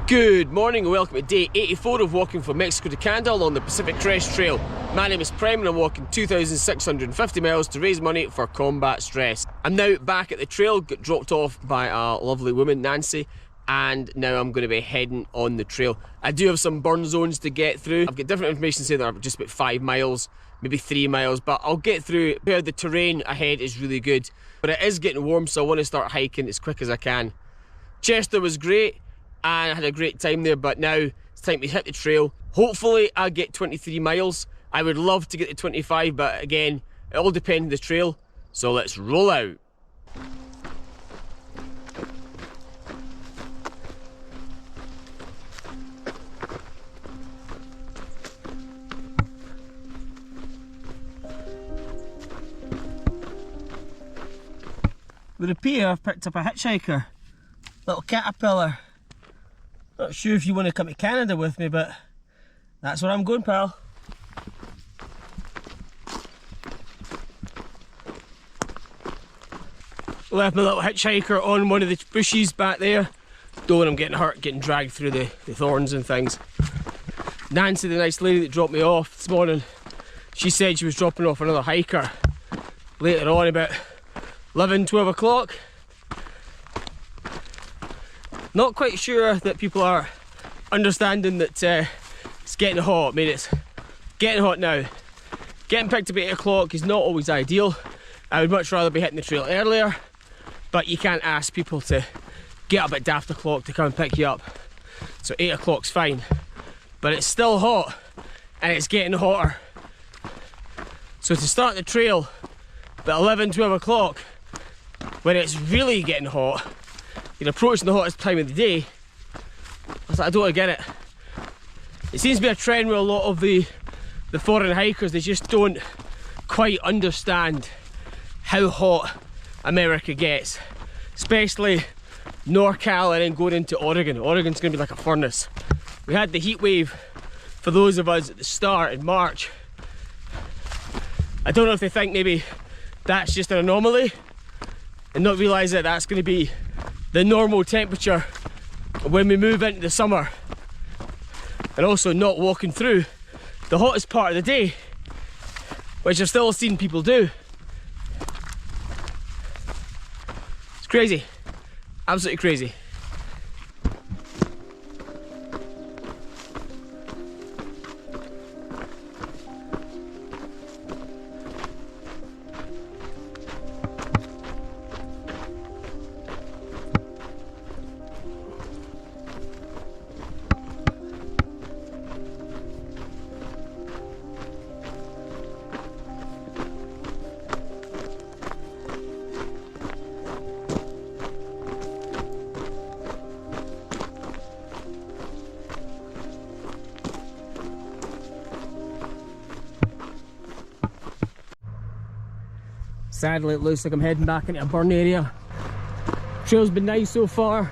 Good morning and welcome to day 84 of walking from Mexico to Canada along the Pacific Crest Trail. My name is Prem and I'm walking 2,650 miles to raise money for combat stress. I'm now back at the trail, got dropped off by a lovely woman, Nancy, and now I'm going to be heading on the trail. I do have some burn zones to get through. I've got different information saying that I'm just about 5 miles, maybe 3 miles, but I'll get through. The terrain ahead is really good, but it is getting warm, so I want to start hiking as quick as I can. Chester was great and I had a great time there, but now it's time to hit the trail. Hopefully I'll get 23 miles. I would love to get to 25, but again, it all depends on the trail. So let's roll out. With a pier, I've picked up a hitchhiker, little caterpillar. Not sure if you want to come to Canada with me, but that's where I'm going, pal. Left my little hitchhiker on one of the bushes back there. Don't want him getting hurt, getting dragged through the thorns and things. Nancy, the nice lady that dropped me off this morning, she said she was dropping off another hiker later on about 11, 12 o'clock. Not quite sure that people are understanding that it's getting hot. I mean, it's getting hot now. Getting picked up at 8 o'clock is not always ideal. I would much rather be hitting the trail earlier, but you can't ask people to get up at daft o'clock to come and pick you up. So 8 o'clock's fine, but it's still hot and it's getting hotter. So to start the trail at 11, 12 o'clock, when it's really getting hot, you're approaching the hottest time of the day, I don't get it. It seems to be a trend with a lot of the foreign hikers. They just don't quite understand how hot America gets, especially NorCal and then going into Oregon. Oregon's going to be like a furnace. We had the heat wave for those of us at the start in March. I don't know if they think maybe that's just an anomaly and not realise that that's going to be the normal temperature when we move into the summer, and also not walking through the hottest part of the day, which I've still seen people do. It's crazy, absolutely crazy. Sadly, it looks like I'm heading back into a burn area. Trail's been nice so far.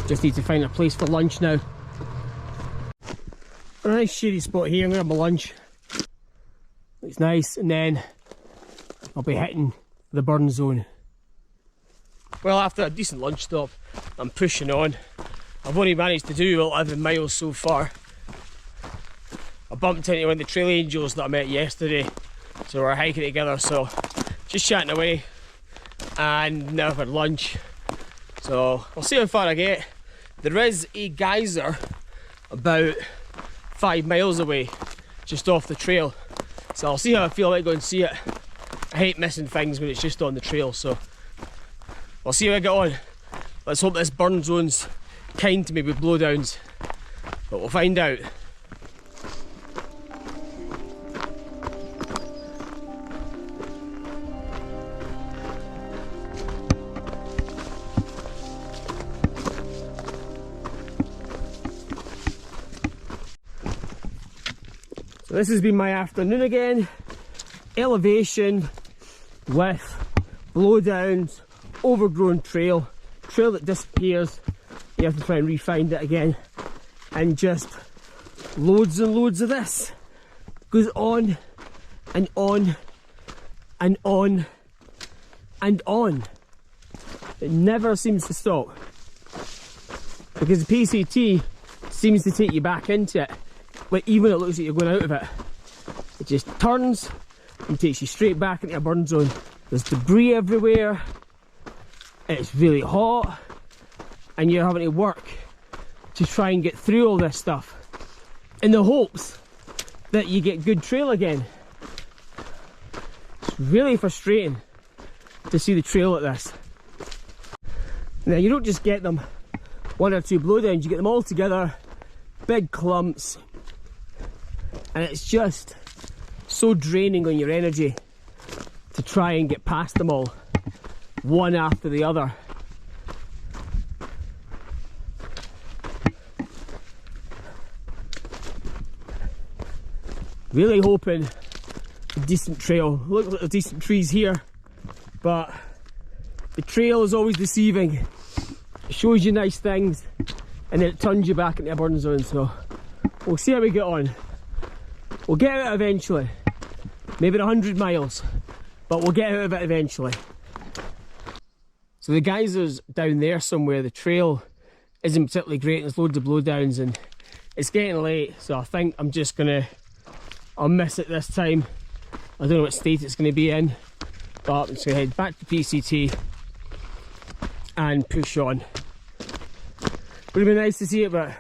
Just need to find a place for lunch now. A nice shady spot here, I'm gonna have my lunch. Looks nice, and then I'll be hitting the burn zone. Well, after a decent lunch stop, I'm pushing on. I've only managed to do 11 miles so far. I bumped into one of the trail angels that I met yesterday, so we're hiking together, so just chatting away, and now I've had lunch, so I'll see how far I get. There is a geyser about 5 miles away, just off the trail, so I'll see how I feel. I might go and see it. I hate missing things when it's just on the trail, so I'll see how I get on. Let's hope this burn zone's kind to me with blowdowns, but we'll find out. So this has been my afternoon again. Elevation with blowdowns, overgrown trail that disappears. You have to try and re-find it again, and just loads and loads of this. Goes on and on and on and on. It never seems to stop. Because the PCT seems to take you back into it. Like even when it looks like you're going out of it. It just turns and takes you straight back into a burn zone. There's debris everywhere. It's really hot. And you're having to work to try and get through all this stuff in the hopes that you get good trail again. It's really frustrating to see the trail like this. Now you don't just get them one or two blowdowns, you get them all together, big clumps, and it's just so draining on your energy to try and get past them all, one after the other. Really hoping a decent trail. Look at the decent trees here, but the trail is always deceiving. It shows you nice things and then it turns you back into a burn zone, so we'll see how we get on. We'll get out eventually. Maybe 100 miles, but we'll get out of it eventually. So the geysers down there somewhere, the trail isn't particularly great, there's loads of blowdowns and it's getting late, so I think I'm just gonna, I'll miss it this time. I don't know what state it's going to be in, but I'm just going to head back to PCT and push on. Would have been nice to see it, but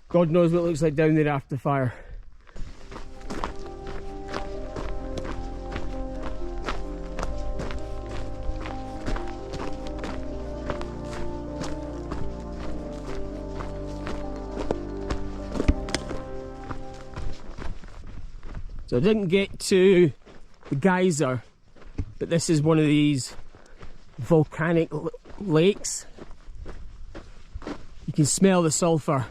God knows what it looks like down there after the fire. So I didn't get to the geyser, but this is one of these volcanic lakes. You can smell the sulphur.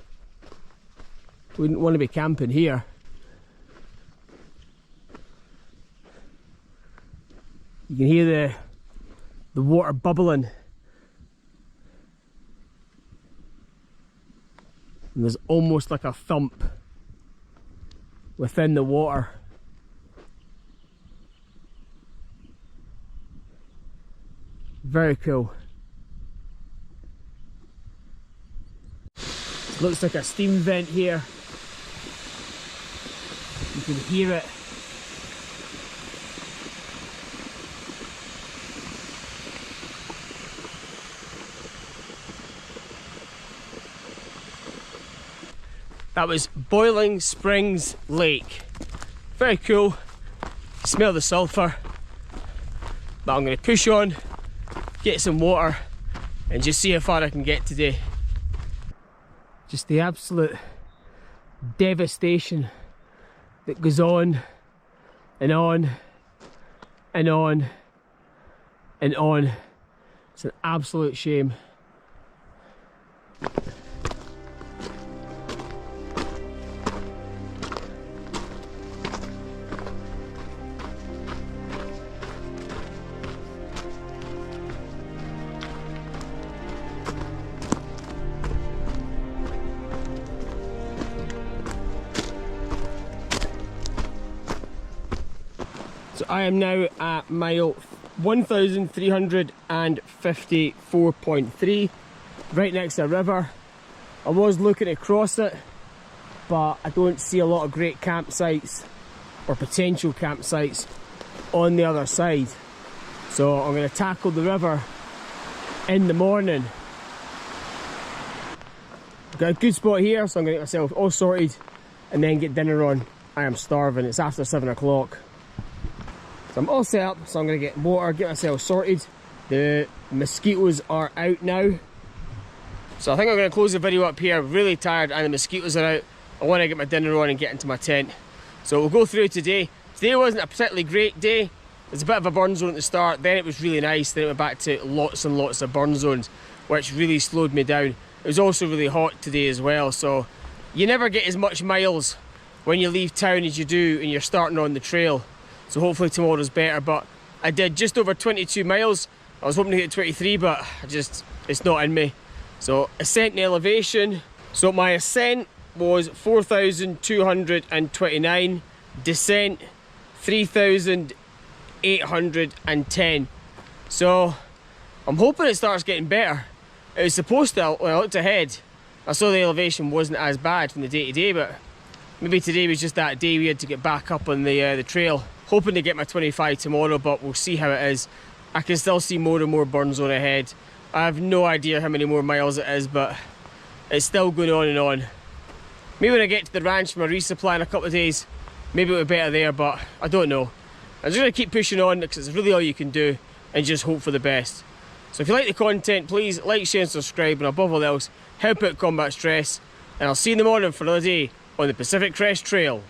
Wouldn't want to be camping here. You can hear the water bubbling. And there's almost like a thump within the water. Very cool. Looks like a steam vent here. You can hear it. That was Boiling Springs Lake. Very cool. Smell the sulphur. But I'm going to push on, get some water and just see how far I can get today. Just the absolute devastation that goes on and on and on and on. It's an absolute shame. So I am now at mile 1354.3, right next to a river. I was looking to cross it, but I don't see a lot of great campsites or potential campsites on the other side. So I'm going to tackle the river in the morning. Got a good spot here, so I'm going to get myself all sorted and then get dinner on. I am starving, it's after 7 o'clock. So I'm all set up, so I'm going to get water, get myself sorted. The mosquitoes are out now. So I think I'm going to close the video up here. Really tired and the mosquitoes are out. I want to get my dinner on and get into my tent. So we'll go through today. Today wasn't a particularly great day. There's a bit of a burn zone at the start, then it was really nice, then it went back to lots and lots of burn zones, which really slowed me down. It was also really hot today as well, so you never get as much miles when you leave town as you do and you're starting on the trail. So hopefully tomorrow's better, but I did just over 22 miles. I was hoping to hit 23, but it's not in me. So ascent and elevation. So my ascent was 4,229, descent 3,810. So I'm hoping it starts getting better. It was supposed to, when I looked ahead, I saw the elevation wasn't as bad from the day to day, but maybe today was just that day we had to get back up on the trail. Hoping to get my 25 tomorrow, but we'll see how it is. I can still see more and more burn zone ahead. I have no idea how many more miles it is, but it's still going on and on. Maybe when I get to the ranch for my resupply in a couple of days, maybe it'll be better there, but I don't know. I'm just going to keep pushing on because it's really all you can do and just hope for the best. So if you like the content, please like, share and subscribe, and above all else, help out combat stress. And I'll see you in the morning for another day on the Pacific Crest Trail.